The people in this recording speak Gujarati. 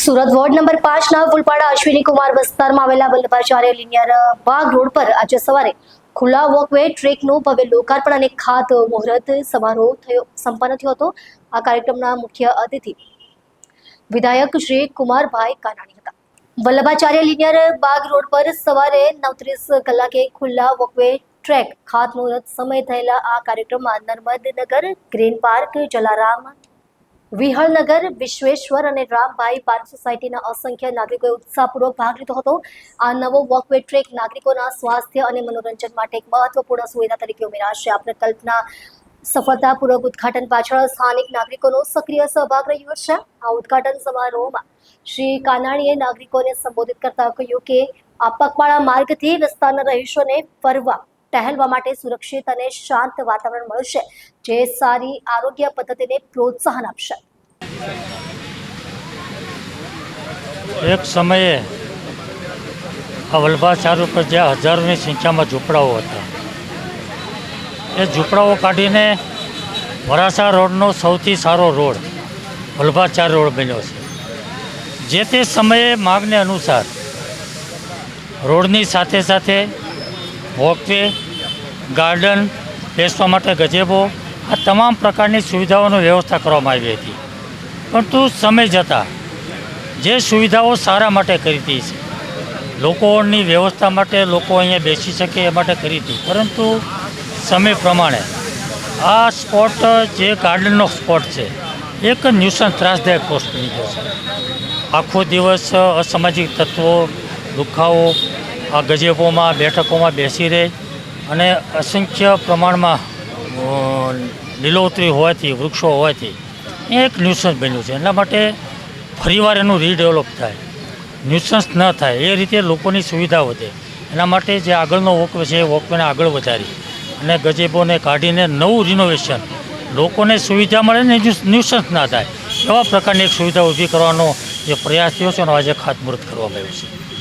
સુરત વોર્ડ નંબર 5 ના ફૂલપાડા અશ્વિની કુમાર વિસ્તારમાં આવેલા વલ્લભાચાર્ય લિનિયર બાગ રોડ પર આજે સવારે ખુલ્લા વોકવે ટ્રેકનું ભવ્ય લોકાર્પણ અને ખાત મુહૂર્ત સમારોહ સંપન્ન થયો હતો। આ કાર્યક્રમના મુખ્ય અતિથિ વિધાયક શ્રી કુમારભાઈ કાનાણી હતા। વલ્લભાચાર્ય લિનિયર બાગ રોડ પર સવારે 9:30 કલાકે ખુલ્લા વોકવે ટ્રેક ખાત મુહૂર્ત સમય થયેલા આ કાર્યક્રમમાં નર્મદનગર, ગ્રીન પાર્ક, જલારામ, વિહળનગર, વિશ્વેશ્વર અને રામભાઈ પાર્ક સોસાયટીના અસંખ્ય નાગરિકોએ ઉત્સાહપૂર્વક ભાગ લીધો હતો। આ નવો વોકવે ટ્રેક નાગરિકોના સ્વાસ્થ્ય અને મનોરંજન માટે એક મહત્વપૂર્ણ સુવિધા તરીકે ઉમેરાશે। આ પ્રકલ્પના સફળતાપૂર્વક ઉદ્ઘાટન પાછળ સ્થાનિક નાગરિકોનો સક્રિય સહભાગ રહ્યો છે। આ ઉદ્ઘાટન સમારોહમાં શ્રી કાનાણીએ નાગરિકોને સંબોધિત કરતા કહ્યું કે આ પગપાળા માર્ગથી વિસ્તારના રહીશોને ફરવા ટહેલવા માટે સુરક્ષિત અને શાંત વાતાવરણ મળશે, જે સારી આરોગ્ય પદ્ધતિને પ્રોત્સાહન આપશે। એક સમયે આ વલ્લભાચાર્ય પર જ્યાં હજારોની સંખ્યામાં ઝૂંપડાઓ હતા, એ ઝૂંપડાઓ કાઢીને વરાછા રોડનો સૌથી સારો રોડ વલ્લભાચાર્ય રોડ બન્યો છે। જે તે સમયે માગને અનુસાર રોડની સાથે સાથે વોકવે, ગાર્ડન, બેસવા માટે ગજેબો, આ તમામ પ્રકારની સુવિધાઓની વ્યવસ્થા કરવામાં આવી હતી। પરંતુ સમય જતાં જે સુવિધાઓ સારા માટે કરી હતી છે, લોકોની વ્યવસ્થા માટે, લોકો અહીંયા બેસી શકે એ માટે કરી હતી, પરંતુ સમય પ્રમાણે આ સ્પોટ જે ગાર્ડનનો સ્પોટ છે એક ન્યુસન્સ ત્રાસદાયક પોસ્ટ બની ગયો છે। આખો દિવસ અસામાજિક તત્વો, લુખાઓ આ ગજેબોમાં, બેઠકોમાં બેસી રહે અને અસંખ્ય પ્રમાણમાં લીલોતરી હોવાથી, વૃક્ષો હોવાથી એ એક ન્યુસન્સ બન્યું છે। એટલા માટે ફરીવાર એનું રીડેવલપ થાય, ન્યુસન્સ ન થાય, એ રીતે લોકોની સુવિધા વધે, એના માટે જે આગળનો વોકવે છે એ વોકવેને આગળ વધારી અને ગજેબોને કાઢીને નવું રિનોવેશન, લોકોને સુવિધા મળે ને ન્યુસન્સ ના થાય એવા પ્રકારની એક સુવિધા ઊભી કરવાનો જે પ્રયાસ થયો છે એનો આજે ખાતમુહૂર્ત કરવામાં આવ્યું છે।